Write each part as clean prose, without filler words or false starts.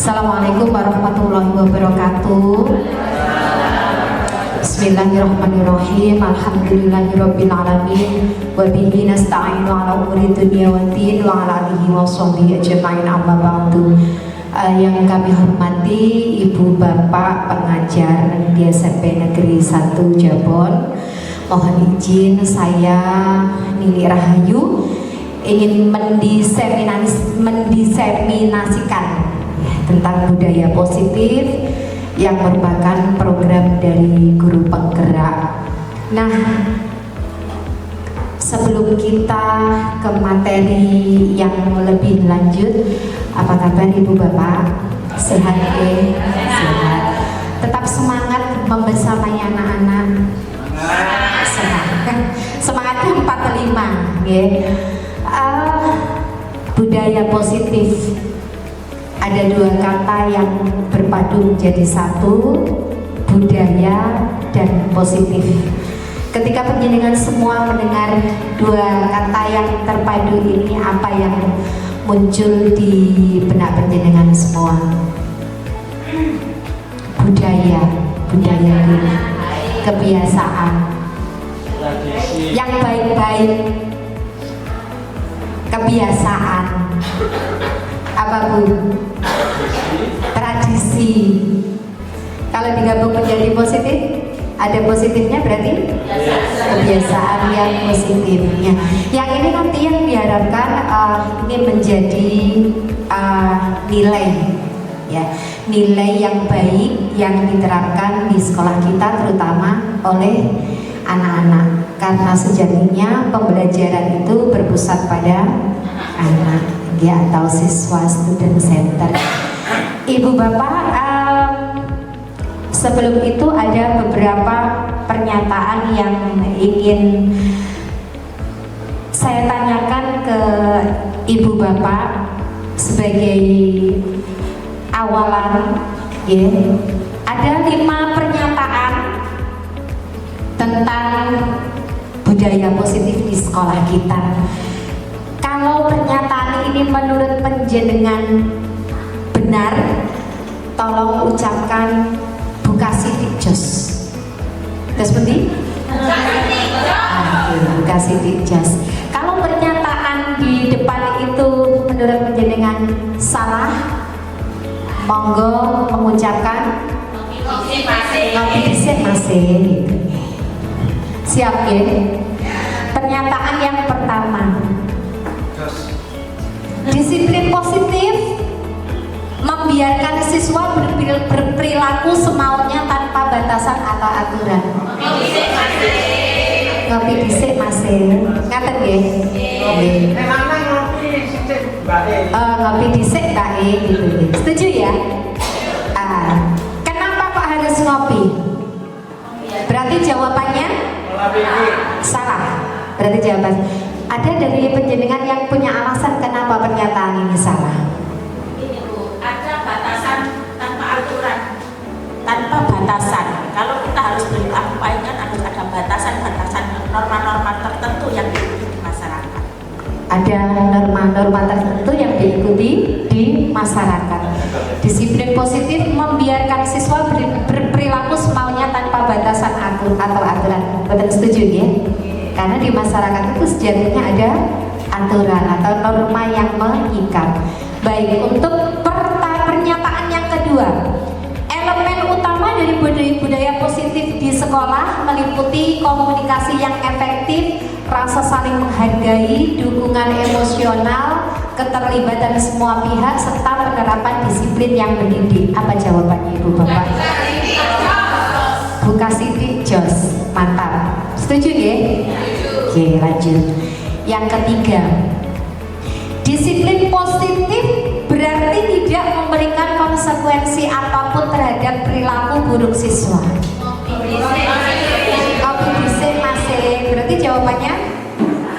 Assalamualaikum warahmatullahi wabarakatuh. Bismillahirrahmanirrahim. Alhamdulillahirabbil alamin wa bihi nasta'inu ala umuri dunya waddin wa ala alihi washabihi ajmain amma ba'du. Yang kami hormati Ibu Bapak pengajar di SMP Negeri 1 Jabon, mohon izin saya Nini Rahayu ingin mendiseminasikan tentang budaya positif yang merupakan program dari guru penggerak. Nah, sebelum kita ke materi yang lebih lanjut, apa kabar Ibu Bapak? Sehat ya? Sehat. Tetap semangat membersamai anak-anak. Sehat. Semangatnya 45 ya. Budaya positif. Ada dua kata yang berpadu menjadi satu, budaya dan positif. Ketika penjenengan semua mendengar dua kata yang terpadu ini, apa yang muncul di benak penjenengan semua? Budaya ini, kebiasaan, yang baik-baik, kebiasaan, apa Bu? Tradisi. Kalau digabung menjadi positif, ada positifnya berarti kebiasaan yang positifnya. Yang ini nanti yang diharapkan ini menjadi nilai, ya, nilai yang baik yang diterapkan di sekolah kita, terutama oleh anak-anak. Karena sejatinya pembelajaran itu berpusat pada anak, ya, atau siswa, student center. Ibu Bapak, sebelum itu ada beberapa pernyataan yang ingin saya tanyakan ke Ibu Bapak sebagai awalan, ya. Ada 5 pernyataan tentang budaya positif di sekolah kita. Kalau pernyataan ini menurut penjenengan benar, tolong ucapkan buka sidik jos. Terus seperti? Buka sidik jos. Kalau pernyataan di depan itu menurut penjenengan salah, monggo mengucapkan ngopi dhisik masih. Siap ya? Pernyataan yang pertama, disiplin positif membiarkan siswa berperilaku semaunya tanpa batasan atau aturan. Ngopi dhisik masih. Ngaten nggih? Nggih. Memangnya ngopi dhisik Mbak E. Ngopi dhisik Mbak E gitu. Setuju ya? Kenapa kok harus ngopi? Berarti jawabannya salah. Berarti jawaban. Ada dari penjenengan yang punya alasan kenapa pernyataan ini salah? Ini Bu, ada batasan tanpa aturan, tanpa batasan. Kalau kita harus berlaku kan harus ada batasan-batasan, norma-norma tertentu yang diikuti di masyarakat. Ada norma-norma tertentu yang diikuti di masyarakat. Disiplin positif membiarkan siswa berperilaku semaunya tanpa batasan atau aturan. Betul, setuju ya? Karena di masyarakat itu sejatinya ada aturan atau norma yang mengikat. Baik, untuk pernyataan yang kedua, elemen utama dari budaya positif di sekolah meliputi komunikasi yang efektif, rasa saling menghargai, dukungan emosional, keterlibatan semua pihak, serta penerapan disiplin yang mendidik. Apa jawabannya Ibu Bapak? Buka sidik jos, mantap. Setuju ya? Oke, lanjut. Yang ketiga, disiplin positif berarti tidak memberikan konsekuensi apapun terhadap perilaku buruk siswa. Kopi bisik masih, berarti jawabannya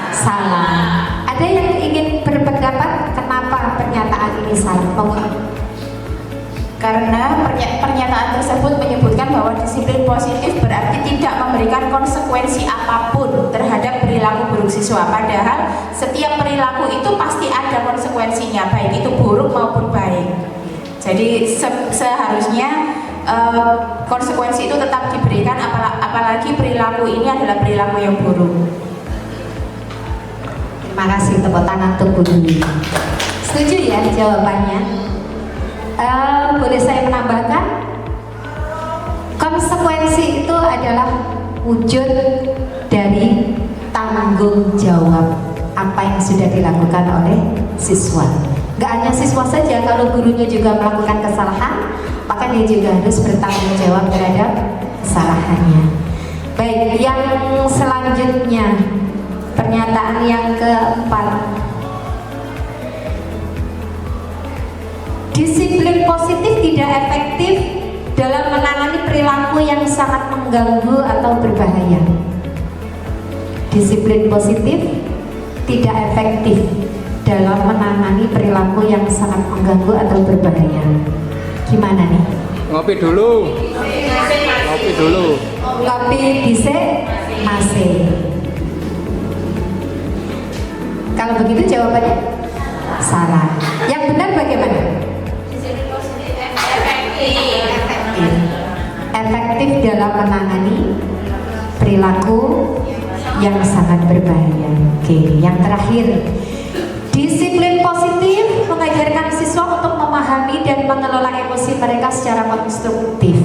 salah. Ada yang ingin berpendapat kenapa pernyataan ini salah? Karena pernyataan tersebut menyebutkan bahwa disiplin positif berarti tidak memberikan konsekuensi apapun terhadap perilaku buruk siswa. Padahal setiap perilaku itu pasti ada konsekuensinya, baik itu buruk maupun baik. Jadi seharusnya konsekuensi itu tetap diberikan, apalagi perilaku ini adalah perilaku yang buruk. Terima kasih, tepuk tangan untuk Bu Dwi. Setuju ya jawabannya? Boleh saya menambahkan, konsekuensi itu adalah wujud dari tanggung jawab apa yang sudah dilakukan oleh siswa. Gak hanya siswa saja, kalau gurunya juga melakukan kesalahan, maka dia juga harus bertanggung jawab terhadap kesalahannya. Baik, yang selanjutnya, pernyataan yang keempat, disiplin positif tidak efektif dalam menangani perilaku yang sangat mengganggu atau berbahaya. Disiplin positif tidak efektif dalam menangani perilaku yang sangat mengganggu atau berbahaya. Gimana nih? Ngopi dulu. Ngopi dulu. Ngopi dhisik masih. Kalau begitu jawabannya salah. Yang benar bagaimana? Efektif dalam menangani perilaku yang sangat berbahaya. Oke, yang terakhir, disiplin positif mengajarkan siswa untuk memahami dan mengelola emosi mereka secara konstruktif.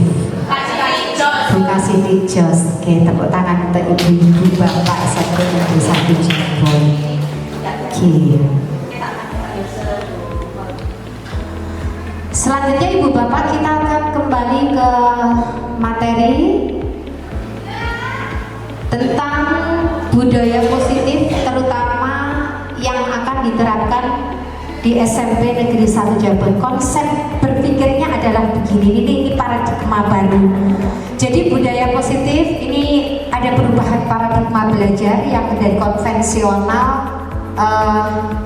Bu kasih jos. Oke, tepuk tangan untuk ibu-ibu, bapak, satu jempol. Oke. Selanjutnya ibu bapak, kita akan kembali ke materi tentang budaya positif, terutama yang akan diterapkan di SMP Negeri 1 Jabon. Konsep berpikirnya adalah begini, ini paradigma baru. Jadi budaya positif ini ada perubahan paradigma belajar yang dari konvensional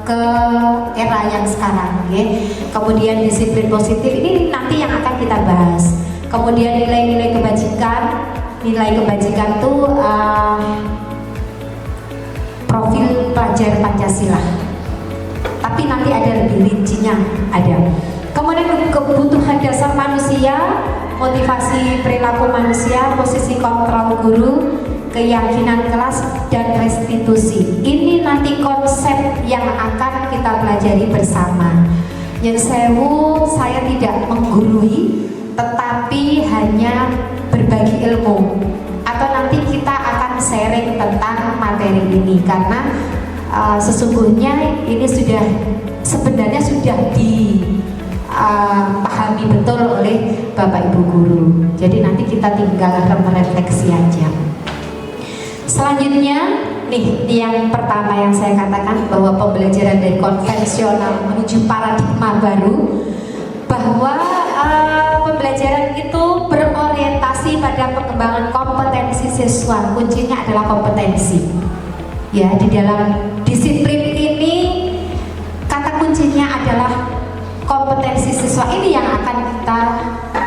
ke era yang sekarang, ya. Kemudian disiplin positif ini nanti yang akan kita bahas. Kemudian nilai-nilai kebajikan, itu profil pelajar Pancasila. Tapi nanti ada lebih rincinya, ada. Kemudian kebutuhan dasar manusia, motivasi perilaku manusia, posisi kontrol guru, keyakinan kelas, dan restitusi. Ini nanti konsep yang akan kita pelajari bersama. Yang saya tidak menggurui, tetapi hanya berbagi ilmu. Atau nanti kita akan sharing tentang materi ini, karena sesungguhnya ini sebenarnya sudah dipahami betul oleh Bapak Ibu guru. Jadi nanti kita tinggal merefleksi aja. Selanjutnya nih, yang pertama yang saya katakan bahwa pembelajaran dari konvensional menuju paradigma baru, bahwa pembelajaran itu berorientasi pada pengembangan kompetensi siswa. Kuncinya adalah kompetensi. Ya, di dalam disiplin ini kata kuncinya adalah kompetensi siswa. Ini yang akan kita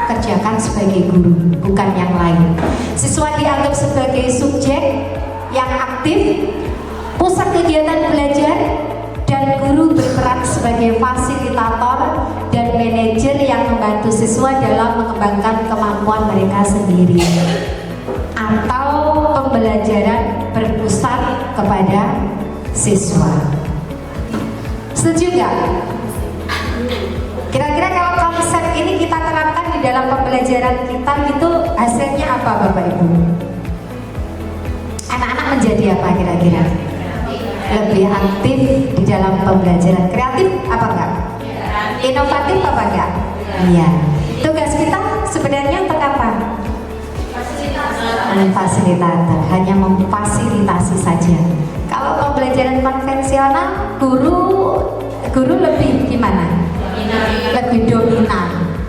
kerjakan sebagai guru, bukan yang lain. Siswa dianggap sebagai subjek yang aktif, pusat kegiatan belajar, dan guru berperan sebagai fasilitator dan manajer yang membantu siswa dalam mengembangkan kemampuan mereka sendiri. Atau pembelajaran berpusat kepada siswa. Setuju nggak? Kira-kira kalau konsep ini kita terapkan di dalam pembelajaran kita, gitu hasilnya apa Bapak Ibu? Anak-anak menjadi apa kira-kira? Lebih aktif di dalam pembelajaran. Kreatif apa enggak? Inovatif apa enggak? Iya. Tugas kita sebenarnya untuk apa? Fasilitator. Hanya memfasilitasi saja.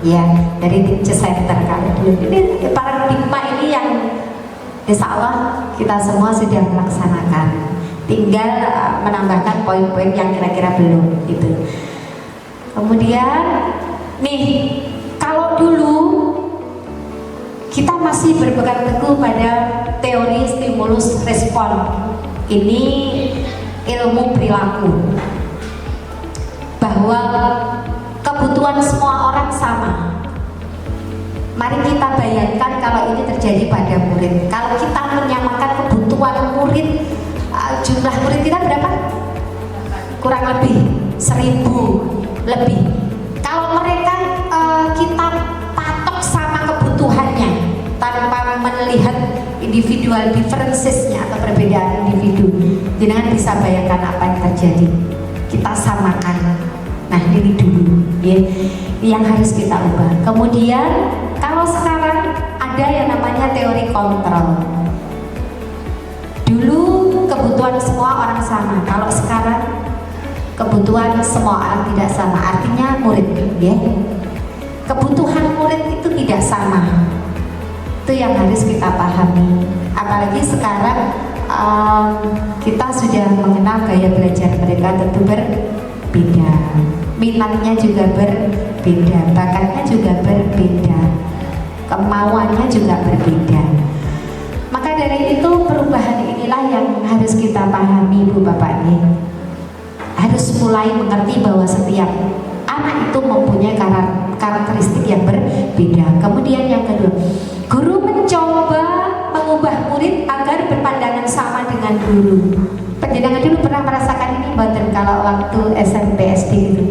ya dari teacher center kali dulu. Ini paradigma ini yang insya Allah kita semua sudah melaksanakan, tinggal menambahkan poin-poin yang kira-kira belum gitu. Kemudian nih, kalau dulu kita masih berpegang teguh pada teori stimulus respon, ini ilmu perilaku, bahwa kebutuhan semua orang sama. Mari kita bayangkan kalau ini terjadi pada murid. Kalau kita menyamakan kebutuhan murid, jumlah murid kita berapa? Kurang lebih 1000 lebih. Kalau mereka kita patok sama kebutuhannya tanpa melihat individual differencesnya atau perbedaan individu, jangan bisa bayangkan apa yang terjadi. Kita samakan. Nah, ini dulu ya, yang harus kita ubah. Kemudian kalau sekarang ada yang namanya teori kontrol. Dulu kebutuhan semua orang sama. Kalau sekarang kebutuhan semua orang tidak sama. Artinya murid ya, kebutuhan murid itu tidak sama. Itu yang harus kita pahami. Apalagi sekarang kita sudah mengenal gaya belajar mereka tentu berbeda, minatnya juga berbeda, bakatnya juga berbeda, kemauannya juga berbeda. Maka dari itu perubahan inilah yang harus kita pahami, Bu Bapak nih. Harus mulai mengerti bahwa setiap anak itu mempunyai karakteristik yang berbeda. Kemudian yang kedua, guru mencoba mengubah murid agar berpandangan sama dengan guru. Penjenengan dulu pernah merasakan ini, Mbak, kalau waktu SMP SD itu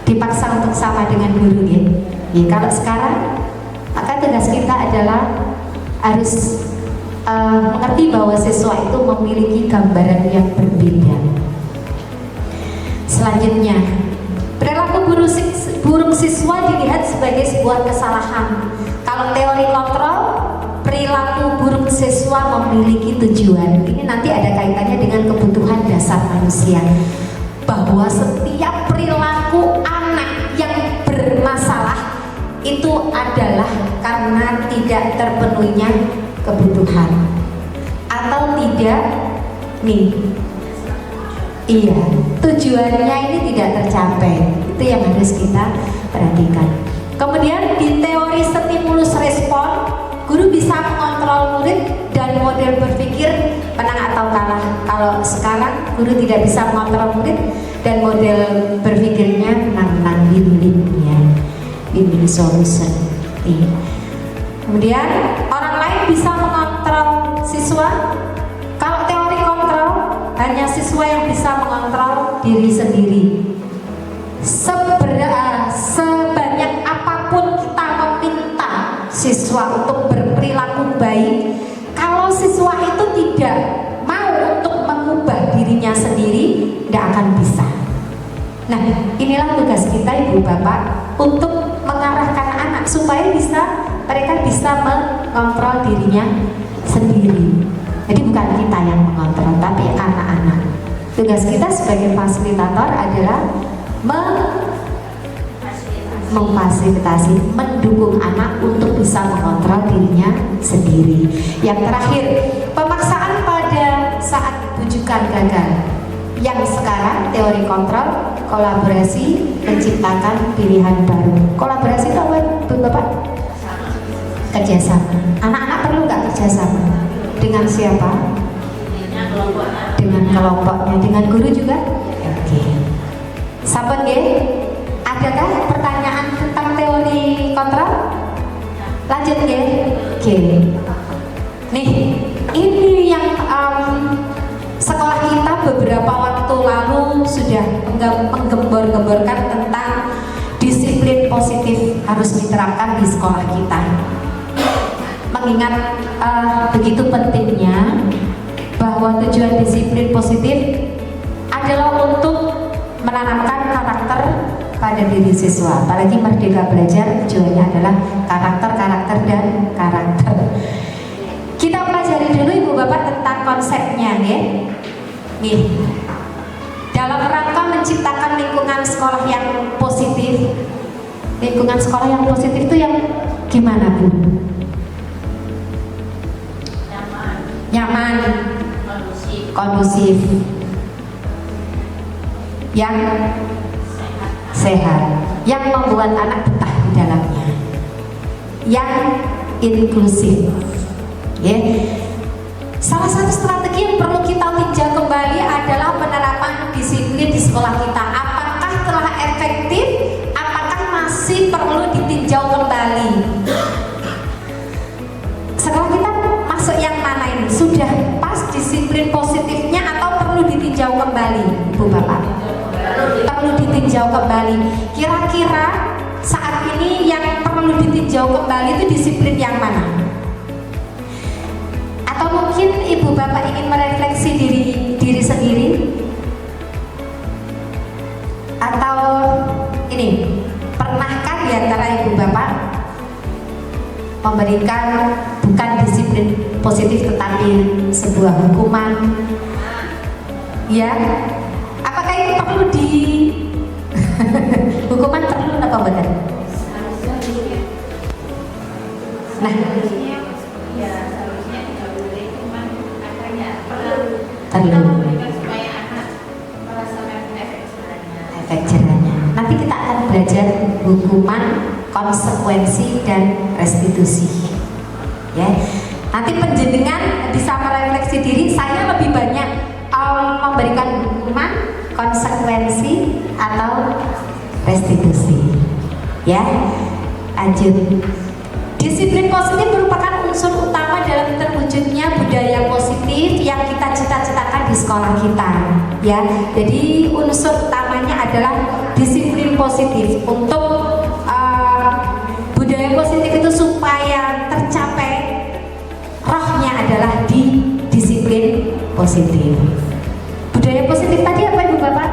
dipaksa untuk sama dengan guru ya. Ya, kalau sekarang maka tugas kita adalah harus mengerti bahwa siswa itu memiliki gambaran yang berbeda. Selanjutnya, perilaku buruk siswa dilihat sebagai sebuah kesalahan. Kalau teori kontrol, perilaku buruk siswa memiliki tujuan. Ini nanti ada kaitannya dengan kebutuhan dasar manusia, bahwa setiap perilaku anak yang bermasalah itu adalah karena tidak terpenuhinya kebutuhan atau tidak nih, iya, tujuannya ini tidak tercapai. Itu yang harus kita perhatikan. Kemudian di teori stimulus respon, guru bisa mengontrol murid dan model berpikir menang atau kalah. Kalau sekarang guru tidak bisa mengontrol murid dan model berpikirnya menang-menang, win-win ya, win-win solution. Kemudian orang lain bisa mengontrol siswa. Kalau teori kontrol, hanya siswa yang bisa mengontrol diri sendiri. Sebanyak apapun kita meminta siswa untuk berperilaku baik, kalau siswa itu tidak mau untuk mengubah dirinya sendiri, tidak akan bisa. Nah, inilah tugas kita Ibu Bapak untuk mengarahkan anak supaya mereka bisa mengontrol dirinya sendiri. Jadi bukan kita yang mengontrol, tapi anak-anak. Tugas kita sebagai fasilitator adalah memfasilitasi, mendukung anak untuk bisa mengontrol dirinya sendiri. Yang terakhir, pemaksaan pada saat bujukan gagal. Yang sekarang teori kontrol, kolaborasi, menciptakan pilihan baru. Kolaborasi itu apa, Bu Bapak? Kerjasama. Anak-anak perlu nggak kerjasama? Dengan siapa? Dengan kelompoknya, dengan guru juga? Oke. Sahabat ya, adakah pertanyaan tentang teori kontrol? Lanjut ya. Oke. Nih, ini yang sekolah kita beberapa waktu lalu sudah menggembor-gemborkan tentang disiplin positif harus diterapkan di sekolah kita. Mengingat begitu pentingnya bahwa tujuan disiplin positif adalah untuk menanamkan karakter pada diri siswa. Apalagi Merdeka Belajar tujuannya adalah karakter dan karakter. Kita pelajari dulu Ibu Bapak tentang konsepnya ya. Nih, dalam rangka menciptakan lingkungan sekolah yang positif, Lingkungan sekolah yang positif itu yang gimana, Bu? Nyaman, kondusif, yang sehat, yang membuat anak betah di dalamnya, yang inklusif. Ya. Salah satu strategi yang perlu kita tinjau kembali adalah penerapan disiplin di sekolah kita. Apakah telah efektif? Apakah masih perlu ditinjau kembali? Sekolah kita masuk yang mana ini? Sudah pas disiplin positifnya atau perlu ditinjau kembali, Ibu Bapak? Perlu ditinjau kembali. Kira-kira saat ini yang perlu ditinjau kembali itu disiplin yang mana? Atau mungkin Ibu Bapak ingin merefleksi diri sendiri? Atau ini, pernahkah di antara Ibu Bapak memberikan bukan disiplin positif tetapi sebuah hukuman? Ya, apakah itu perlu di hukuman perlu atau benar? Nah, perlu efek jerahnya. Nanti kita akan belajar hukuman, konsekuensi dan restitusi. Ya, nanti penjenengan bisa merefleksi diri. Saya lebih banyak memberikan hukuman, konsekuensi atau restitusi. Ya, lanjut. Disiplin positif merupakan unsur utama dalam terwujudnya budaya positif yang kita cita-citakan di sekolah kita. Ya, jadi unsur utamanya adalah disiplin positif. Untuk budaya positif itu supaya tercapai, rohnya adalah di disiplin positif. Budaya positif tadi apa, Ibu Bapak?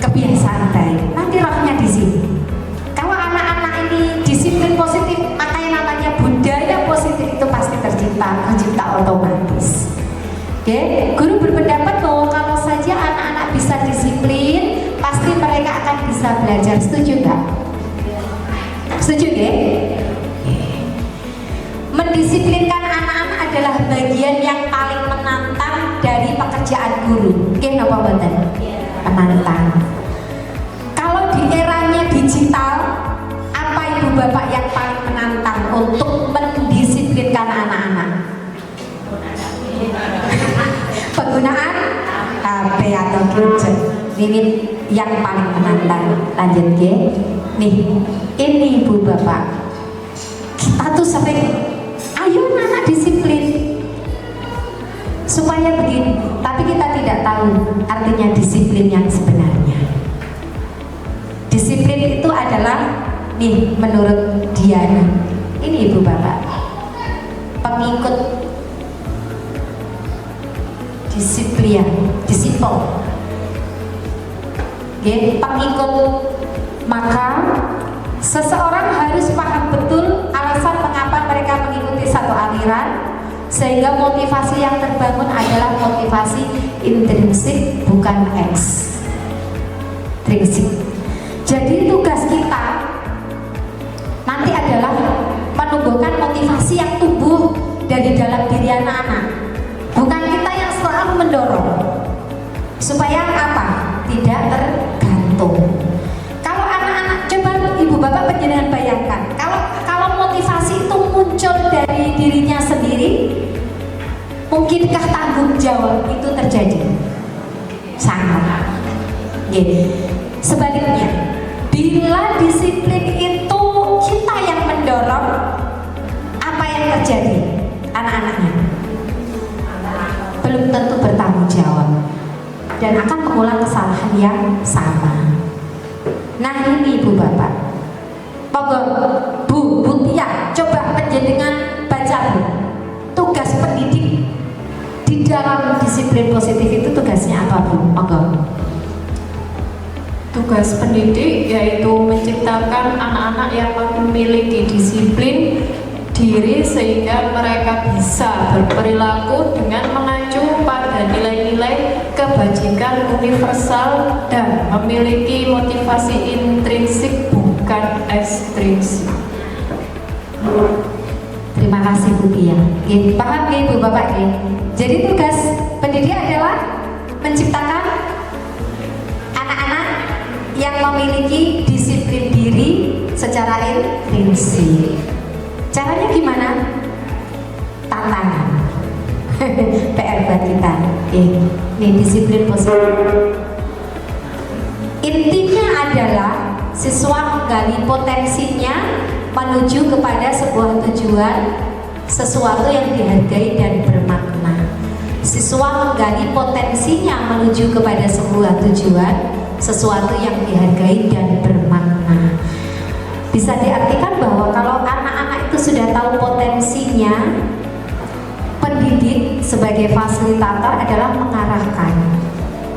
Kebiasaan baik. Nanti rohnya di sini. Kalau anak-anak ini disiplin positif, maka yang namanya budaya positif itu pasti tercipta otomatis. Oke, guru berpendapat bahwa kalau saja anak-anak bisa disiplin, pasti mereka akan bisa belajar. Setuju nggak? Setuju ya? Mendisiplinkan anak-anak adalah bagian yang paling menantang dari pekerjaan guru. Oke, napa mboten? Menantang. Kalau di eranya digital, apa Ibu Bapak yang paling menantang untuk mendisiplinkan anak-anak? Penggunaan HP atau gadget. Ini yang paling menantang. Lanjut ya. Nih, ini Ibu Bapak. Kita tuh sering, ayo anak disiplin supaya begini, tapi kita tidak tahu artinya disiplin yang sebenarnya. Disiplin itu adalah, nih menurut Diana, ini Ibu Bapak, pengikut disiplin, disipel, pengikut. Maka seseorang harus paham betul alasan mengapa mereka mengikuti satu aliran, sehingga motivasi yang terbangun adalah motivasi intrinsik, bukan ekstrinsik. Jadi tugas kita nanti adalah menumbuhkan motivasi yang tumbuh dari dalam diri anak-anak, bukan kita yang selalu mendorong. Supaya apa? Tidak tergantung. Kalau anak-anak, coba Ibu Bapak penjenengan bayangkan, kalau motivasi itu muncul dari dirinya sendiri, mungkinkah tanggung jawab itu terjadi? Sangat. Sebaliknya, bila disiplin itu kita yang mendorong, apa yang terjadi? Anak-anaknya belum tentu bertanggung jawab dan akan mengulang kesalahan yang sama. Nah ini Ibu Bapak, Bu Tia, coba penjenengan baca Bu, tugas pendidik di dalam disiplin positif itu tugasnya apa Bu? Tugas pendidik yaitu menciptakan anak-anak yang memiliki disiplin diri sehingga mereka bisa berperilaku dengan mengacu pada nilai-nilai kebajikan kebajikan universal dan memiliki motivasi intrinsik bukan ekstrinsik. Terima kasih Bu Pia. Paham ya Ibu Bapak ya? Jadi tugas pendidik adalah menciptakan anak-anak yang memiliki disiplin diri secara intrinsik. Caranya gimana? Tantangan. PR buat kita. Ini disiplin positif. Intinya adalah siswa menggali potensinya menuju kepada sebuah tujuan, sesuatu yang dihargai dan bermakna. Siswa menggali potensinya menuju kepada sebuah tujuan, sesuatu yang dihargai dan bermakna. Bisa diartikan bahwa kalau anak-anak itu sudah tahu potensinya, pendidik sebagai fasilitator adalah mengarahkan.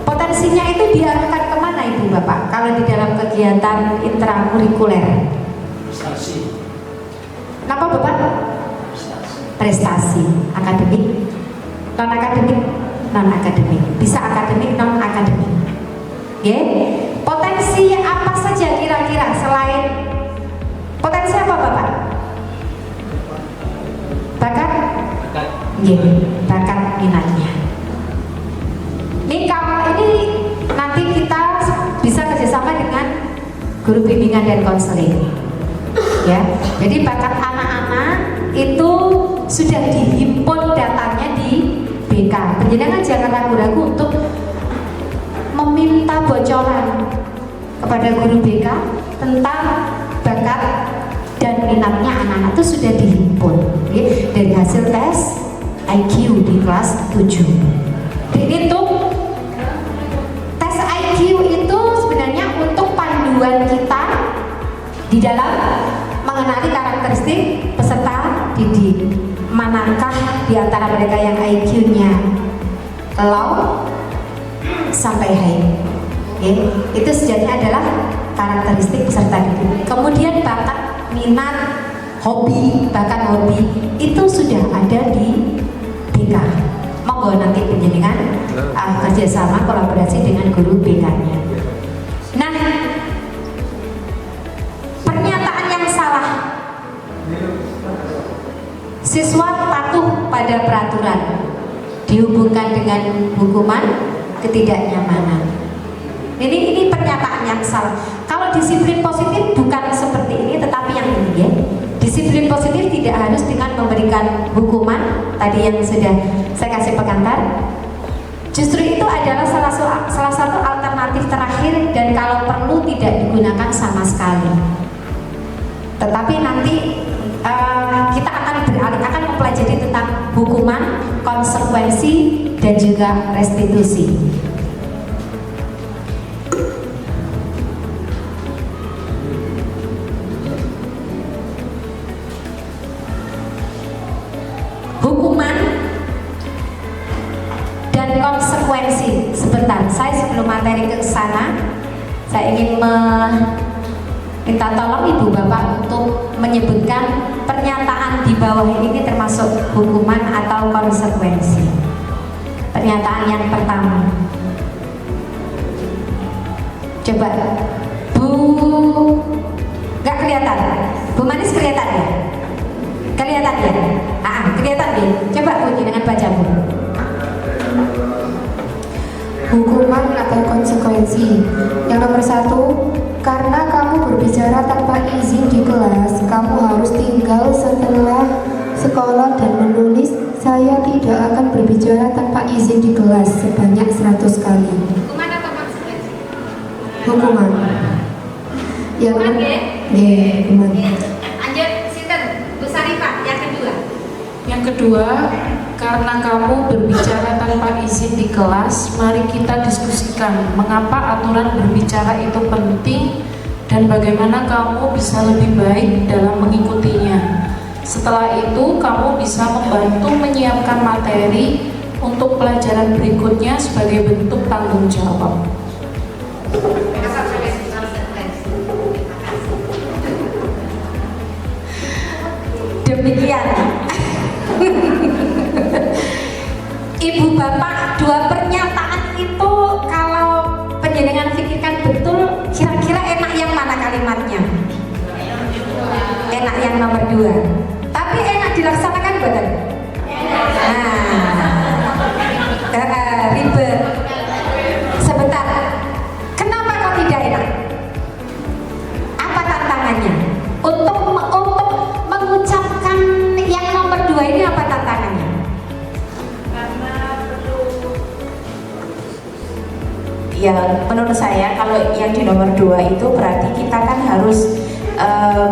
Potensinya itu diarahkan kemana Ibu Bapak? Kalau di dalam kegiatan intrakurikuler? Prestasi. Kenapa Bapak? Prestasi. Akademik, non akademik, non akademik. Bisa akademik, non akademik. Ya, potensi apa saja kira-kira selain potensi apa Bapak? Bakat? Ya, bakat minatnya. Ini kalau ini nanti kita bisa kerjasama dengan guru bimbingan dan konseling. Ya, jadi bakat anak-anak itu sudah dihimpun datanya di BK. Penjenengan jangan ragu-ragu untuk meminta bocoran kepada guru BK tentang bakat dan minatnya anak-anak itu sudah dihimpun ya, dari hasil tes IQ di kelas 7. Jadi untuk tes IQ itu sebenarnya untuk panduan kita di dalam mengenali karakteristik peserta didik. Manakah di antara mereka yang IQ-nya low sampai high? Itu sejatinya adalah karakteristik peserta didik. Kemudian bakat, minat, hobi, bahkan hobi itu sudah ada di BK. Monggo nanti penjenengan kerjasama kolaborasi dengan guru BK-nya. Nah, pernyataan yang salah, siswa patuh pada peraturan dihubungkan dengan hukuman ketidaknyamanan. Ini pernyataan yang salah. Kalau disiplin positif bukan seperti ini, tetapi yang ini ya. Disiplin positif tidak harus dengan memberikan hukuman tadi yang sudah saya kasih pengantar. Justru itu adalah salah satu alternatif terakhir dan kalau perlu tidak digunakan sama sekali. Tetapi nanti kita akan mempelajari tentang hukuman, konsekuensi dan juga restitusi. Hukuman dan konsekuensi. Sebentar, saya sebelum materi ke sana, saya ingin minta tolong Ibu Bapak untuk menyebutkan pernyataan di bawah ini termasuk hukuman atau konsekuensi. Pernyataan yang pertama. Coba Bu, nggak kelihatan? Bu Manis kelihatan ya? Kelihatan ya? Kelihatan ya? Coba bunyi dengan baca Bu. Hukuman atau konsekuensi. Yang nomor 1, karena kamu berbicara tanpa izin di kelas, kamu harus tinggal setelah sekolah dan menulis, saya tidak akan berbicara tanpa izin di kelas sebanyak 100 kali. Hukuman atau konsekuensi? Hukuman. Yang Hukuman ya? hukuman. Lanjut, Sinten, Bu Sarifah, yang kedua. Yang kedua, karena kamu berbicara tanpa izin di kelas, mari kita diskusikan mengapa aturan berbicara itu penting dan bagaimana kamu bisa lebih baik dalam mengikutinya. Setelah itu, kamu bisa membantu menyiapkan materi untuk pelajaran berikutnya sebagai bentuk tanggung jawab. Demikian. Ibu Bapak, dua pernyataan itu enak yang nomor 2. Tapi enak dilaksanakan betul. Ribet. Sebentar. Kenapa kok tidak enak? Apa tantangannya? Untuk mengucapkan yang nomor 2 ini apa tantangannya? Karena perlu, ya menurut saya kalau yang di nomor 2 itu berarti kita kan harus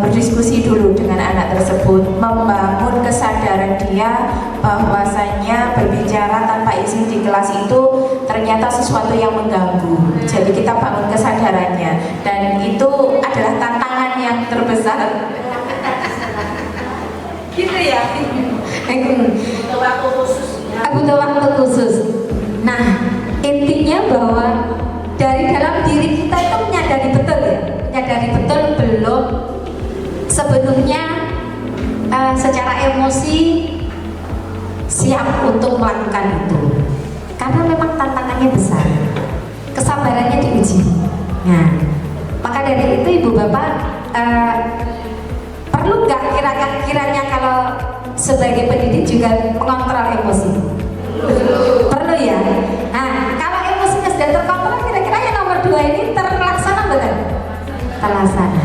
berdiskusi dulu dengan anak tersebut, membangun kesadaran dia bahwasanya berbicara tanpa izin di kelas itu ternyata sesuatu yang mengganggu. Jadi kita bangun kesadarannya, dan itu adalah tantangan yang terbesar. Gitu ya. Butuh waktu khusus. Butuh waktu khusus. Nah, intinya bahwa dari dalam diri kita itu menyadari betul ya, menyadari betul belum sebelumnya secara emosi siap untuk melakukan itu, karena memang tantangannya besar, kesabarannya diuji. Nah, maka dari itu ibu bapak perlu nggak kiranya kalau sebagai pendidik juga mengontrol emosi? Perlu ya. Nah, kalau emosinya sudah terkontrol, kira-kira yang nomor 2 ini terlaksana betul? Terlaksana.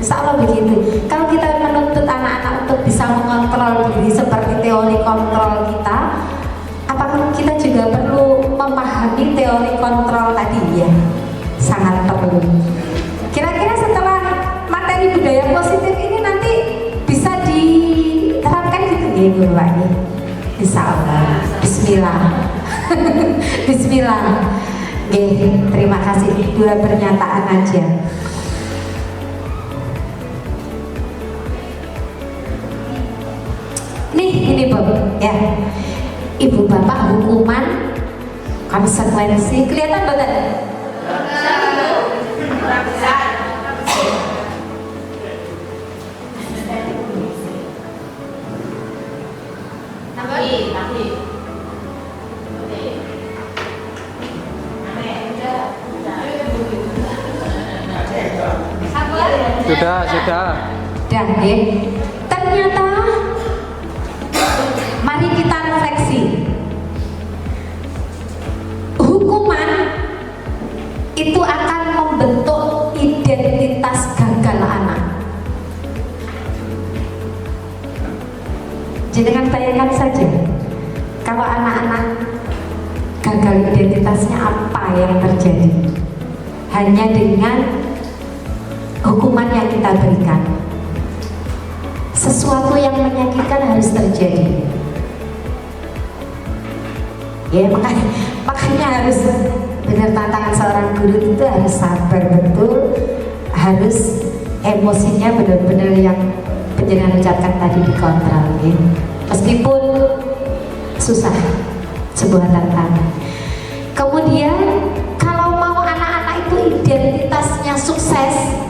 Insya Allah begitu. Kalau kita menuntut anak-anak untuk bisa mengontrol diri seperti teori kontrol kita, apakah kita juga perlu memahami teori kontrol tadi ya? Sangat perlu. Kira-kira setelah materi budaya positif ini nanti bisa diterapkan gitu ya Guru Wani? Insya Allah. Bismillah. Bismillah. Terima kasih. 2 pernyataan aja. Ini Bu, ya. Ibu bapak hukuman konsekuensi kelihatan betul? Sudah. Dan ternyata mari kita refleksi. Hukuman itu akan membentuk identitas gagal anak. Jangan bayangkan saja kalau anak-anak gagal identitasnya, apa yang terjadi hanya dengan hukuman yang kita berikan. Sesuatu yang menyakitkan harus terjadi. Ya, makanya harus benar, tantangan seorang guru itu harus sabar betul, harus emosinya benar-benar yang penjenengan ucapkan tadi dikontrol ya. Meskipun susah, sebuah tantangan. Kemudian kalau mau anak-anak itu identitasnya sukses,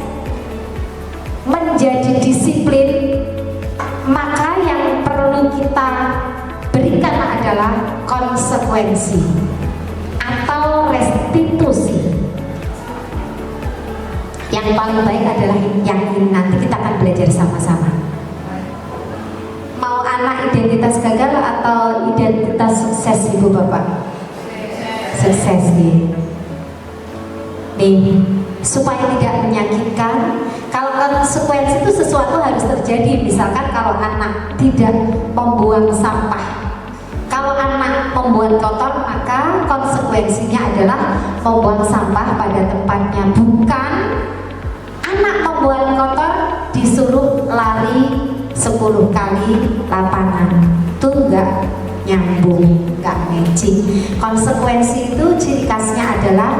menjadi disiplin, maka yang perlu kita berikan adalah konsekuensi atau restitusi. Yang paling baik adalah yang ini, nanti kita akan belajar sama-sama. Mau anak identitas gagal atau identitas sukses ibu bapak? Sukses nih, supaya tidak menyakitkan. Kalau konsekuensi itu sesuatu harus terjadi. Misalkan kalau anak tidak membuang sampah, kalau anak membuang kotor, maka konsekuensinya adalah membuang sampah pada tempatnya. Bukan anak membuang kotor disuruh lari 10 kali lapangan. Itu enggak nyambung, enggak matching. Konsekuensi itu ciri khasnya adalah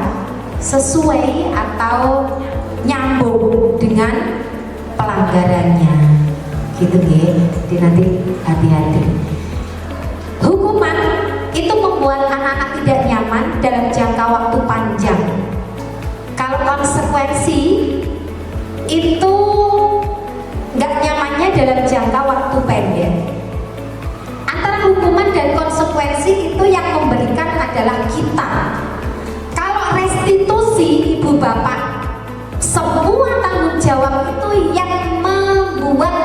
sesuai atau nyambung dengan pelanggarannya, gitu ya. Jadi nanti hati-hati. Hukuman itu membuat anak-anak tidak nyaman dalam jangka waktu panjang. Kalau konsekuensi itu nggak nyamannya dalam jangka waktu pendek. Antara hukuman dan konsekuensi itu yang memberikan adalah kita. Kalau restitusi ibu bapak, semua tanggung jawab itu yang membuat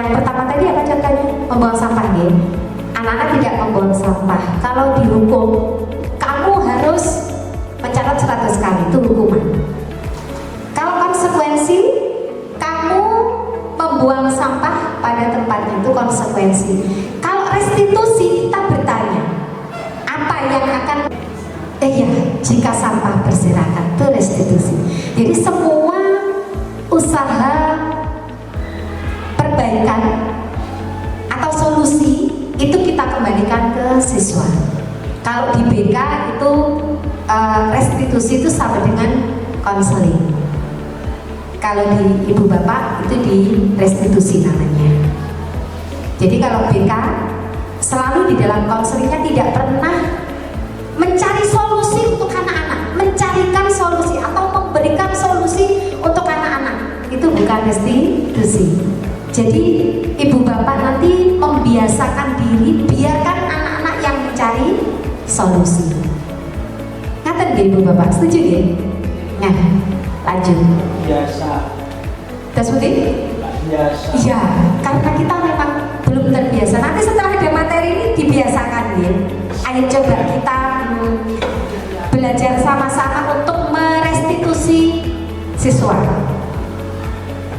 Yang pertama tadi apa contohnya? Membuang sampah ya. Anak-anak tidak membuang sampah. Kalau dihukum, kamu harus mencatat 100 kali, itu hukuman. Kalau konsekuensi, kamu membuang sampah pada tempatnya, itu konsekuensi. Kalau restitusi, kita bertanya, apa yang akan ya, jika sampah berserakan, itu restitusi. Jadi semua usaha perbaikan atau solusi itu kita kembalikan ke siswa. Kalau di BK itu restitusi itu sama dengan konseling. Kalau di ibu bapak itu di restitusi namanya. Jadi kalau BK selalu di dalam konselingnya tidak pernah mencari solusi untuk anak-anak, mencarikan solusi atau memberikan solusi untuk anak-anak. Itu bukan restitusi. Jadi ibu bapak nanti membiasakan diri, biarkan anak-anak yang mencari solusi. Ngaten nggih ibu bapak, setuju nggih? Nah, lanjut. Biasa. Terus putih? Biasa. Iya, karena kita memang belum terbiasa. Nanti setelah ada materi ini dibiasakan ya. Ayo coba kita belajar sama-sama untuk merestitusi siswa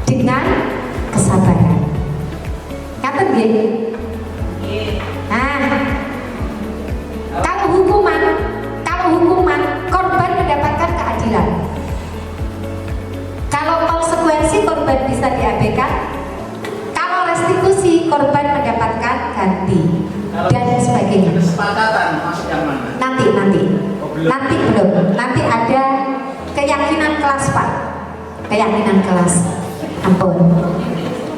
dengan kesabaran. Ngaten nggih? Nah, kalau hukuman korban mendapatkan keadilan. Kalau konsekuensi korban bisa diabaikan. Kalau restitusi korban mendapatkan ganti dan sebagainya. Kesepakatan masuk yang mana? Nanti belum. Nanti ada keyakinan kelas Pak. Keyakinan kelas. Ampun.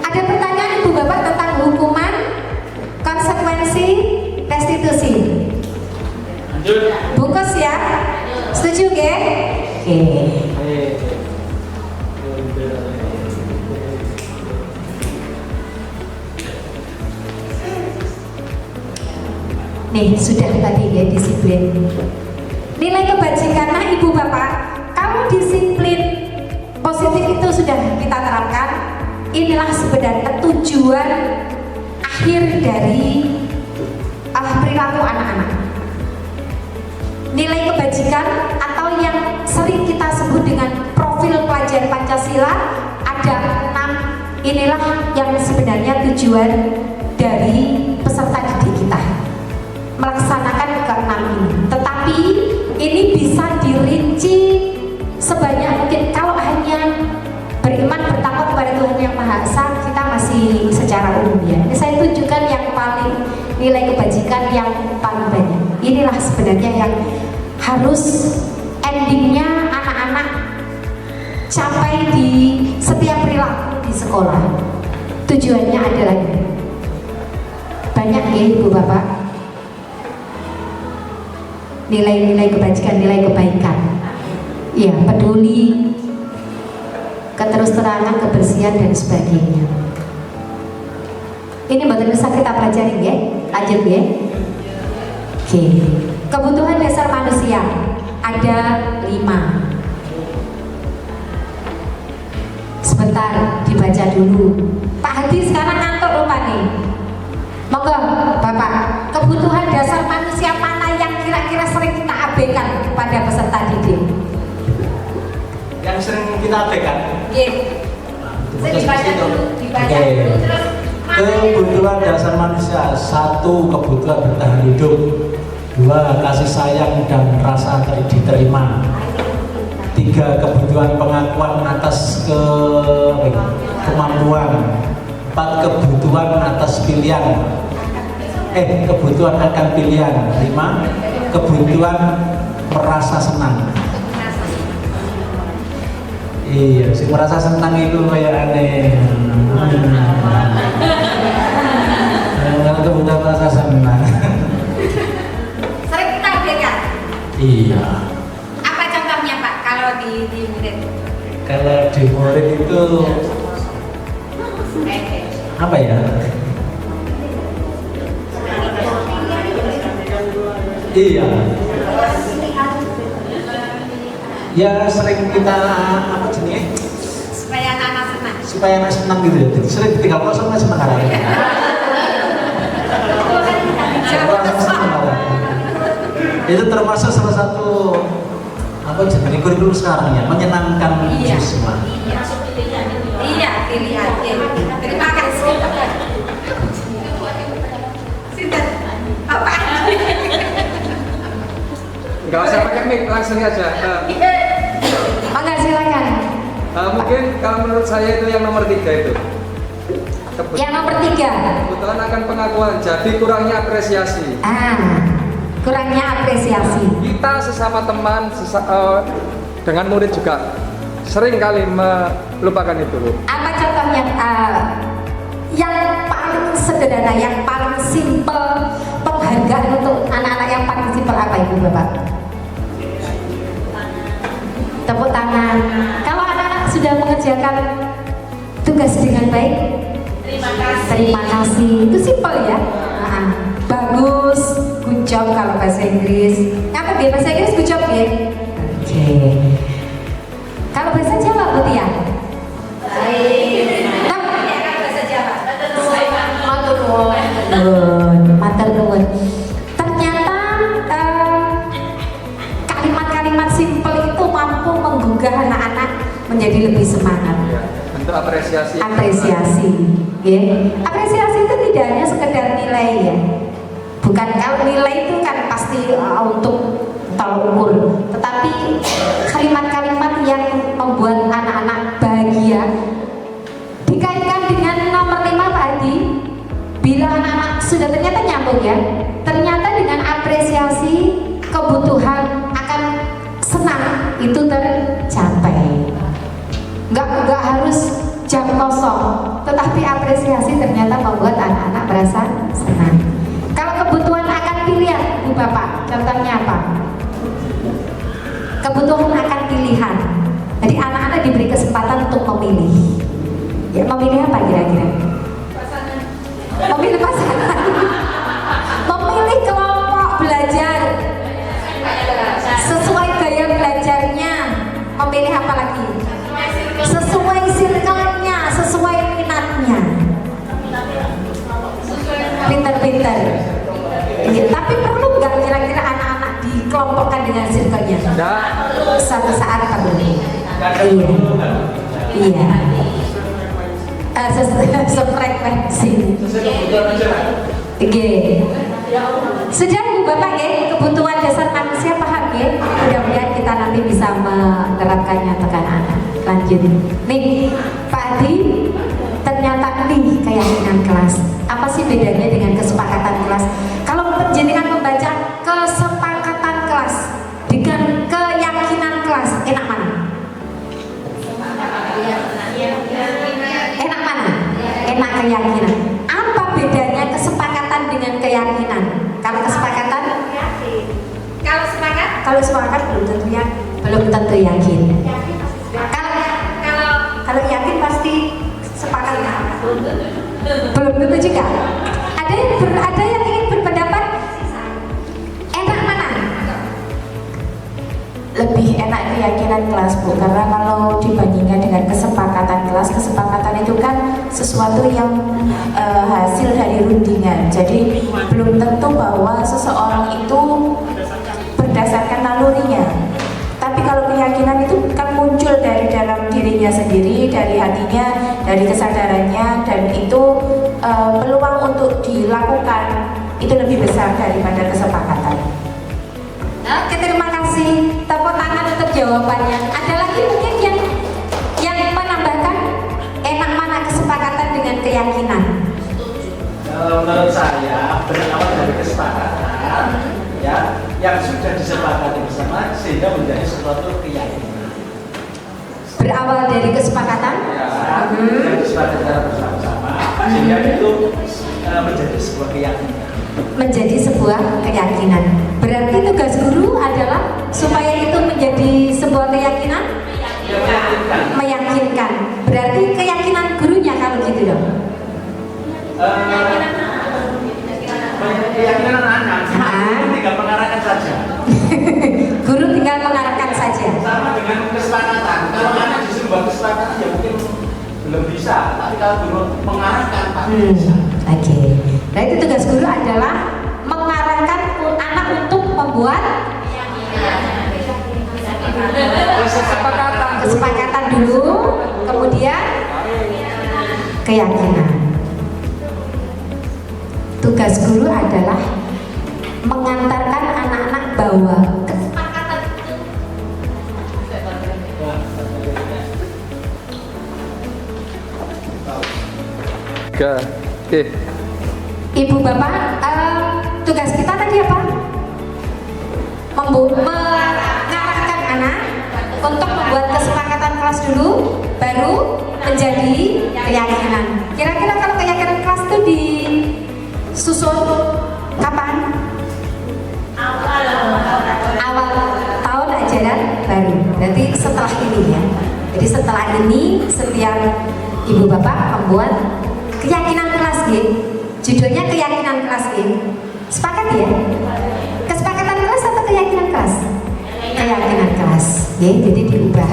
Ada pertanyaan ibu bapak tentang hukuman, konsekuensi, restitusi. Lanjut. Bungkus ya. Setuju nggih? Oke. Nih sudah tadi ya disiplin. Nilai kebajikan, nah ibu bapak, kamu disiplin positif itu sudah kita terapkan. Inilah sebenarnya tujuan akhir dari perilaku anak-anak. Nilai kebajikan atau yang sering kita sebut dengan profil pelajar Pancasila ada 6. Inilah yang sebenarnya tujuan dari peserta didik kita melaksanakan ke-6 ini. Tetapi ini bisa dirinci sebanyak mungkin. Kalau hanya beriman bertakwa kepada Tuhan Yang Maha Esa, kita masih secara umum ya. Ini saya tunjukkan yang paling nilai kebajikan yang paling banyak. Inilah sebenarnya yang harus endingnya anak-anak capai di setiap perilaku di sekolah. Tujuannya adalah ini. Banyak ya ibu bapak. Nilai-nilai kebajikan, nilai kebaikan. Iya, peduli, keterus-terangan, kebersihan dan sebagainya. Ini betul bisa kita pelajari ya. Lanjut ya. Oke. Kebutuhan dasar manusia ada 5. Sebentar dibaca dulu. Pak Hadi sekarang ngantuk lupa nih. Monggo Bapak, kebutuhan dasar manusia mana yang kira-kira sering kita abaikan pada peserta didik? Yang sering kita abaikan. Iya. Saya dibaca dulu, dibaca Oke. dulu terus. Kebutuhan dasar manusia. 1. Kebutuhan bertahan hidup. 2. Kasih sayang dan rasa diterima. 3. Kebutuhan pengakuan atas kemampuan. 4. Kebutuhan atas pilihan. Kebutuhan akan pilihan. 5. Kebutuhan merasa senang. Iya, si merasa senang itu kayak aneh. Kalau kebutuhan merasa senang. Sering kita abaikan. Iya. Apa contohnya Pak kalau di murid? Kalau di murid itu apa ya? Iya. Ya sering kita apa jenis? Supaya anak-anak senang. supaya anak senang gitu ya. Jadi sering tinggal kosong aja senang arahnya. Itu termasuk salah satu apa jenis kurikulum sekarang ya, menyenangkan siswa. Iya, pilihan. Terima kasih. Sinten? Apa? Nggak usah pakai mic, langsung aja. Mangga silakan. Mungkin kalau menurut saya itu yang nomor 3 itu. Yang nomor 3. Kebetulan akan pengakuan, jadi kurangnya apresiasi. Kurangnya apresiasi. Kita sesama teman, dengan murid juga sering kali melupakan itu, Bu. Apa contohnya? Yang paling sederhana, yang paling simpel penghargaan untuk anak-anak yang paling simpel apa Ibu Bapak? Tepuk tangan. Kalau anak-anak sudah mengerjakan tugas dengan baik, terima kasih. Itu simpel ya. Bagus, good job kalau bahasa Inggris. Apa dia bahasa Inggris good job ya? Oke. Kalau bahasa Jawa Bu Tia? Bahasa Jawa. Matur nuwun. Ternyata kalimat-kalimat simpel itu mampu menggugah anak-anak menjadi lebih semangat. Ya, bentuk apresiasi. Apresiasi, ya. Apresiasi itu tidak hanya sekedar nilai ya. Bukan, kalau nilai itu kan pasti untuk tolak ukur, tetapi kalimat-kalimat yang membuat anak-anak bahagia dikaitkan dengan nomor 5 Pak Adi. Bila anak-anak sudah ternyata nyambung ya, ternyata dengan apresiasi kebutuhan akan senang itu tercapai. Nggak harus jam kosong, tetapi apresiasi ternyata membuat anak-anak merasa senang. Kalau kebutuhan akan pilihan, Bu Bapak, contohnya apa? Kebutuhan akan pilihan. Jadi anak-anak diberi kesempatan untuk memilih. Ya, memilih apa kira-kira? Memilih pasangan. Memilih kelompok belajar sesuai gaya belajarnya. Memilih apa lagi? Sesuai circle-nya, sesuai minatnya. Pinter-pinter. Ya, tapi perlu nggak kira-kira anak-anak dikelompokkan dengan circle-nya? Suatu saat perlu. Iya. Iya. Sefrekuensi. Oke. Sudah Bu Bapak ya, kebutuhan dasar manusia paham ya. Mudah-mudahan kita nanti bisa menerapkannya tekan anak. Lanjut. Nih, Pak Adi, ternyata nih keyakinan kelas. Apa sih bedanya dengan kesepakatan kelas? Kalau penjenengan membaca kesepakatan kelas dengan keyakinan kelas, enak mana? Enak mana? Enak keyakinan. Apa bedanya kesepakatan dengan keyakinan? Kalau kesepakatan? Kalau sepakat belum tentu yakin. Kalau yakin pasti sepakat ya? Belum tentu juga. Ada yang ingin berpendapat enak mana? Lebih enak keyakinan kelas Bu, karena kalau dibandingkan dengan kesepakatan kelas, kesepakatan itu kan sesuatu yang hasil dari rundingan. Jadi belum tentu bahwa seseorang itu berdasarkan nalurinya. Tapi kalau keyakinan itu kan muncul dari dalam dirinya sendiri, dari hatinya, dari kesadarannya, dan itu peluang untuk dilakukan itu lebih besar daripada kesepakatan. Oke, terima kasih. Tepuk tangan untuk jawabannya. Ada lagi mungkin yang menambahkan enak mana kesepakatan dengan keyakinan? Menurut saya berawal dari kesepakatan ya, yang sudah disepakati bersama sehingga menjadi suatu keyakinan. Berawal dari kesepakatan? Ya, yang disepakati bersama-sama sehingga itu menjadi sebuah keyakinan. Menjadi sebuah keyakinan. Berarti tugas guru adalah supaya itu menjadi sebuah keyakinan? Meyakinkan. Berarti keyakinan gurunya kalau gitu dong? Keyakinan anak-anak tinggal mengarahkan saja. Guru tinggal mengarahkan saja. Sama dengan kesepakatan. Kalau anak disuruh buat kesepakatan ya mungkin belum belum bisa, tapi kalau guru mengarahkan pasti bisa. Oke. Nah itu tugas guru adalah mengarahkan anak untuk membuat kesepakatan dulu, kemudian keyakinan. Tugas guru adalah mengantarkan anak-anak bahwa kesepakatan itu Oke. Ibu Bapak, tugas kita tadi apa? Mengarahkan anak untuk membuat kesepakatan kelas dulu, baru menjadi keyakinan. Kira-kira kalau keyakinan kelas itu disusun kapan? Awal tahun ajaran baru. Berarti setelah ini ya. Jadi setelah ini setiap ibu bapak membuat keyakinan kelas G. Judulnya keyakinan kelas G. Sepakat ya? Kesepakatan kelas atau keyakinan kelas? Keyakinan kelas. Ya, jadi diubah.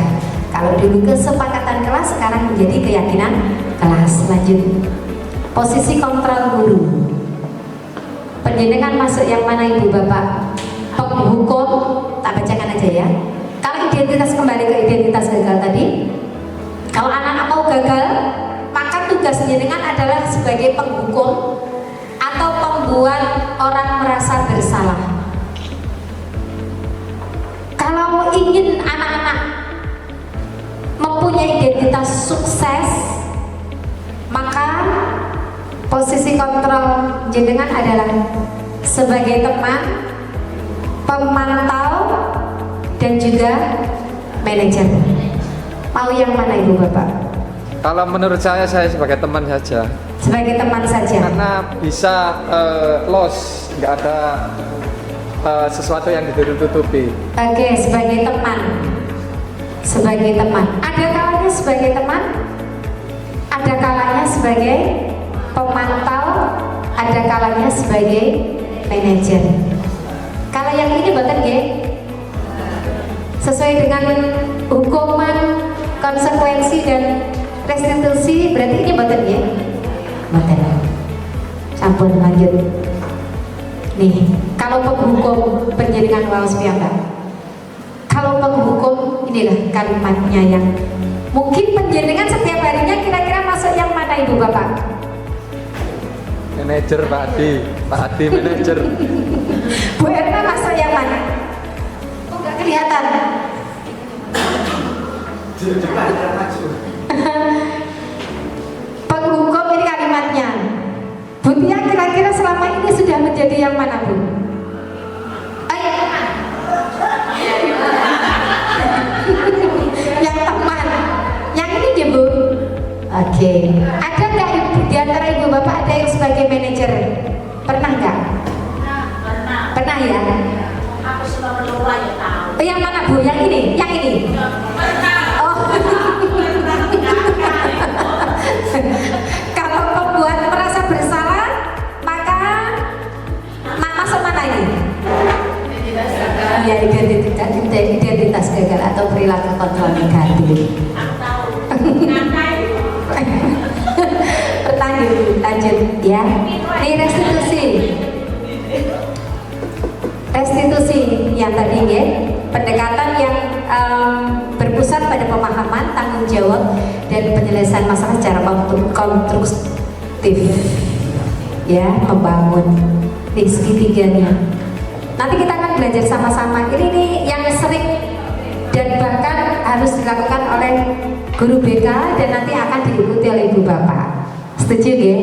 Kalau dulu kesepakatan kelas, sekarang menjadi keyakinan kelas. Lanjut. Posisi kontrol guru. Penjenengan masuk yang mana ibu bapak? Penghukum, tak bacakan aja ya. Kalau identitas, kembali ke identitas gagal tadi. Kalau anak-anak mau gagal, maka tugas penjenengan adalah sebagai penghukum atau pembuat orang merasa bersalah. Kalau ingin anak-anak mempunyai identitas sukses, maka posisi kontrol jenengan adalah sebagai teman, pemantau, dan juga manajer. Mau yang mana ibu bapak? Kalau menurut saya sebagai teman saja. Sebagai teman saja. Karena bisa loss, nggak ada sesuatu yang ditutupi. Oke, sebagai teman. Sebagai teman. Ada kalanya sebagai teman, ada kalanya sebagai pemantau, ada kalanya sebagai manajer. Kalau yang ini bahkan ya, sesuai dengan hukuman, konsekuensi dan restitusi, berarti ini bahkan ya, bahkan. Sampun lanjut. Nih, kalau penghukum penjaringan waos piyambak. Kalau penghukum, inilah kalimatnya yang mungkin penjaringan setiap harinya kira-kira masuk yang mana ibu bapak? Manajer Pak Adi manajer. Bu Erna masuk yang mana? Kok nggak kelihatan? Penghukum ini kalimatnya. Bu Tia kira-kira selama ini sudah menjadi yang mana Bu? Yang teman. Yang teman. Yang ini dia Bu. Oke. Ada nggak ibu di antara ibu bapak ada yang sebagai manajer? Pernah nggak? Pernah ya? Aku suka berdoa ya tahu. Yang mana Bu? Yang ini? Yang ini? Oh. Kalau pembuat merasa bersalah, maka masuk mana ini? Ya, identitas gagal atau perilaku kontrol negatif. Aku tahu. Ngakai. Lanjut ya. Ini restitusi yang tadi ya, pendekatan yang berpusat pada pemahaman, tanggung jawab, dan penyelesaian masalah secara konstruktif ya, membangun di segitiganya. Nanti kita akan belajar sama-sama. Ini nih yang sering dan bahkan harus dilakukan oleh guru BK dan nanti akan diikuti oleh ibu bapak. Setuju ya?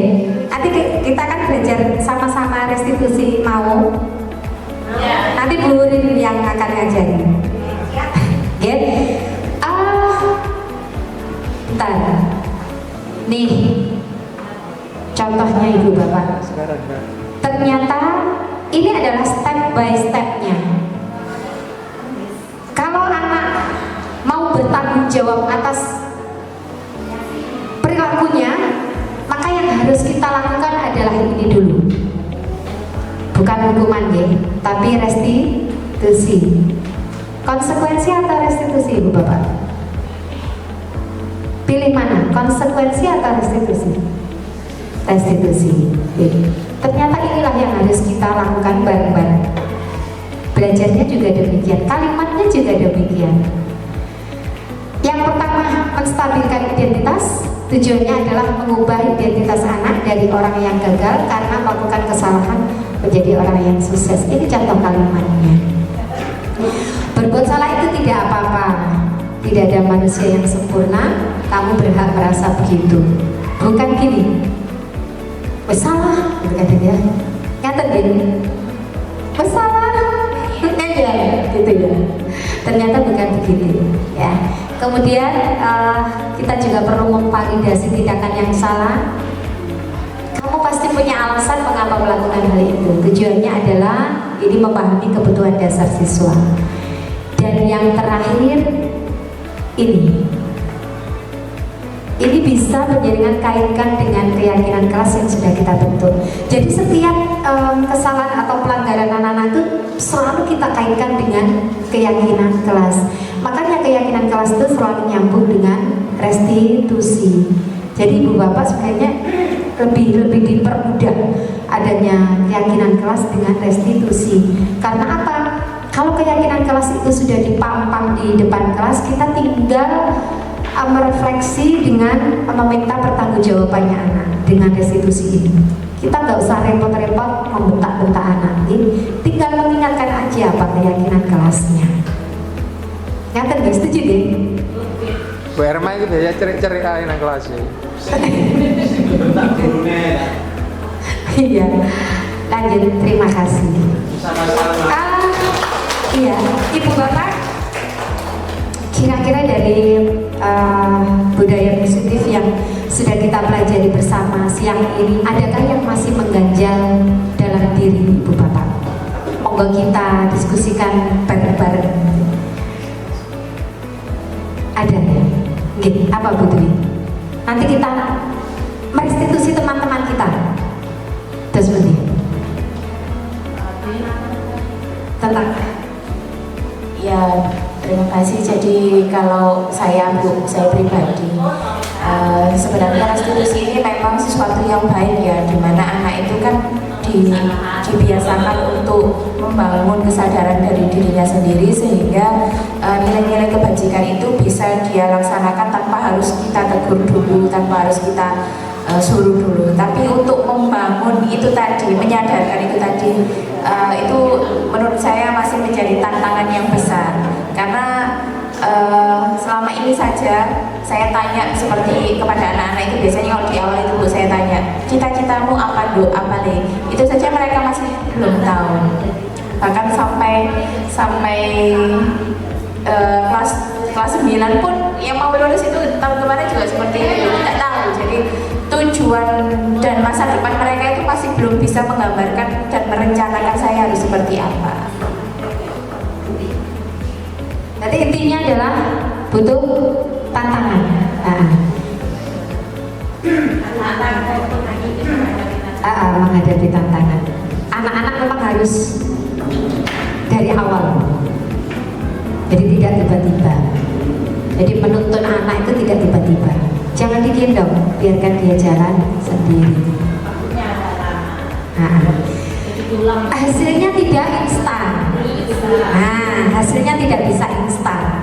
Nanti kita akan belajar sama-sama restitusi, mau? Nanti Bu Rin yang akan ngajarin. Ya? Bentar. Nih, contohnya ibu bapak. Ternyata ini adalah step by stepnya. Kalau anak mau bertanggung jawab atas perilakunya, maka yang harus kita lakukan adalah ini dulu. Bukan hukuman ya, tapi restitusi. Konsekuensi atau restitusi ibu bapak? Pilih mana? Konsekuensi atau restitusi? Restitusi. Oke. Ternyata inilah yang harus kita lakukan bareng-bareng. Belajarnya juga demikian, kalimatnya juga demikian. Yang pertama, menstabilkan identitas. Tujuannya adalah mengubah identitas anak dari orang yang gagal karena melakukan kesalahan menjadi orang yang sukses. Ini contoh kalimatnya. Berbuat salah itu tidak apa-apa. Tidak ada manusia yang sempurna. Kamu berhak merasa begitu. Bukan gini. Bersalah, gitu katanya. Kata gini. Bersalah, aja, gitu ya. Ternyata bukan begitu, ya. Kemudian kita juga perlu memvalidasi tindakan yang salah. Kamu pasti punya alasan mengapa melakukan hal itu. Tujuannya adalah ini memahami kebutuhan dasar siswa. Dan yang terakhir ini bisa menjadikan kaitkan dengan keyakinan kelas yang sudah kita bentuk. Jadi setiap kesalahan atau pelanggaran anak-anak itu selalu kita kaitkan dengan keyakinan kelas. Makanya keyakinan kelas itu selalu nyambung dengan restitusi. Jadi ibu bapak sebenarnya lebih dipermudah adanya keyakinan kelas dengan restitusi. Karena apa? Kalau keyakinan kelas itu sudah dipampang di depan kelas, kita tinggal merefleksi dengan meminta pertanggungjawabannya anak dengan restitusi ini. Kita nggak usah repot-repot membentak-bentak anak, tinggal mengingatkan aja apa keyakinan kelasnya. Ngaten nggak setuju deh? Bu Erma itu biasa cerik-cerik aja nang kelas ya. Bentak gurunya. Iya, lanjut, terima kasih. Sama-sama. Iya, ibu bapak, kira-kira dari budaya positif yang sudah kita pelajari bersama siang ini, adakah yang masih mengganjal dalam diri ibu bapak? Monggo kita diskusikan bareng-bareng. Ada ya? Gini, apa Bu Dwi? Nanti kita merestitusi teman-teman kita. Terus seperti tentang Ya, terima kasih. Jadi kalau saya pribadi, sebenarnya restitusi ini memang sesuatu yang baik ya, dimana anak itu kan dibiasakan untuk membangun kesadaran dari dirinya sendiri sehingga nilai-nilai kebajikan itu bisa dia laksanakan tanpa harus kita tegur dulu, tanpa harus kita suruh dulu. Tapi untuk membangun itu tadi, menyadarkan itu tadi, itu menurut saya masih menjadi tantangan yang besar. Karena selama ini saja saya tanya seperti kepada anak-anak itu, biasanya kalau di awal itu Bu saya tanya, cita-citamu apa Du, apa Le? Itu saja mereka masih belum tahu. Bahkan sampai kelas 9 pun yang mau lulus itu tahun kemarin juga seperti itu, tidak tahu. Jadi tujuan dan masa depan mereka itu masih belum bisa menggambarkan dan merencanakan saya harus seperti apa. Jadi intinya adalah butuh tantangan. Menghadapi tantangan. Anak-anak memang harus dari awal. Jadi tidak tiba-tiba. Jadi menuntun anak itu tidak tiba-tiba. Jangan digendong, biarkan dia jalan sendiri. Hasilnya tidak instan. Hasilnya tidak bisa instan.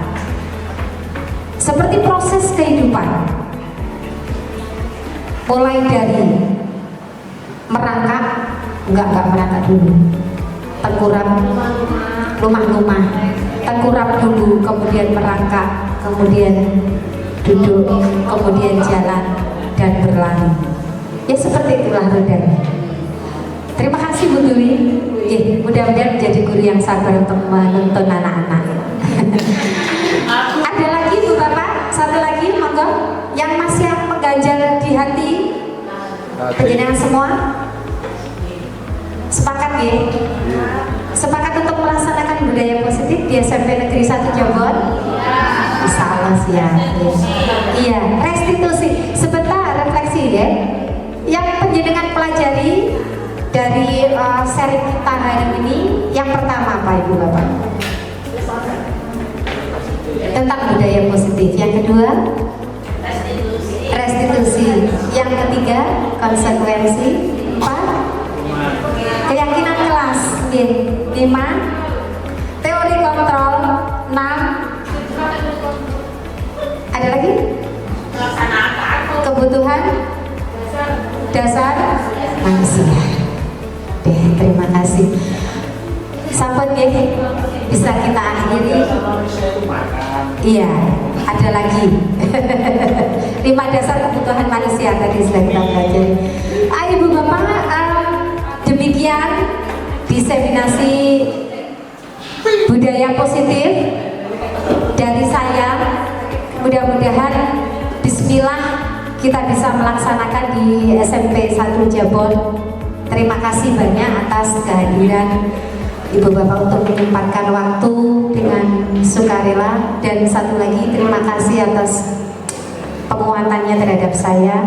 Seperti proses kehidupan. Mulai dari merangkak, enggak merangkak dulu. Tengkurap, lumah-lumah. Tengkurap dulu, kemudian merangkak, kemudian duduk, kemudian jalan dan berlari. Ya seperti itulah rodanya. Terima kasih Bu Dwi. Mudah-mudahan menjadi guru yang sabar untuk menuntun anak-anak. Ada lagi Bu Bapak? Satu lagi, monggo. Yang masih mengganjal di hati penjenengan semua? Sepakat ya? Sepakat untuk melaksanakan budaya positif di SMP Negeri 1 Jambon? Insya Allah siap. Iya, restitusi. Sebentar refleksi ya. Yang penjenengan pelajari dari seri kita hari ini, yang pertama apa Ibu Bapak? Tentang budaya positif. Yang kedua? restitusi. Yang ketiga, konsekuensi. 4, keyakinan kelas. 5, teori kontrol. 6, ada lagi? Kebutuhan dasar manusia. Deh, terima kasih. Sahabat ya, bisa kita akhiri. Manusia itu makan. Iya, ada lagi. 5 dasar kebutuhan manusia tadi sudah kita pelajari. Ibu Bapak, demikian diseminasi budaya positif dari saya. Mudah-mudahan bismillah kita bisa melaksanakan di SMP 1 Jabon. Terima kasih banyak atas kehadiran Ibu Bapak untuk menyempatkan waktu dengan sukarela, dan satu lagi terima kasih atas penguatannya terhadap saya,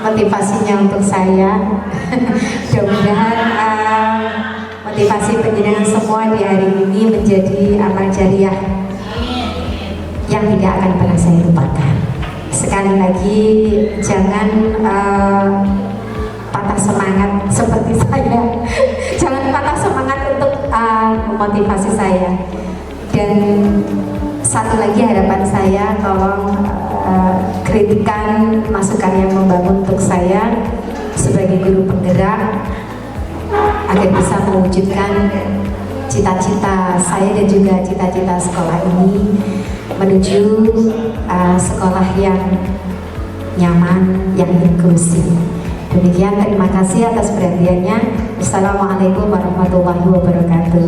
motivasinya untuk saya. Mudah-mudahan motivasi penjenengan semua di hari ini menjadi amal jariah yang tidak akan pernah saya lupakan. Sekali lagi jangan patah semangat seperti saya. Jangan patah semangat untuk memotivasi saya. Dan satu lagi harapan saya, tolong kritikan, masukan yang membangun untuk saya sebagai guru penggerak agar bisa mewujudkan cita-cita saya dan juga cita-cita sekolah ini menuju sekolah yang nyaman, yang inklusif. Demikian, terima kasih atas perhatiannya. Wassalamualaikum warahmatullahi wabarakatuh.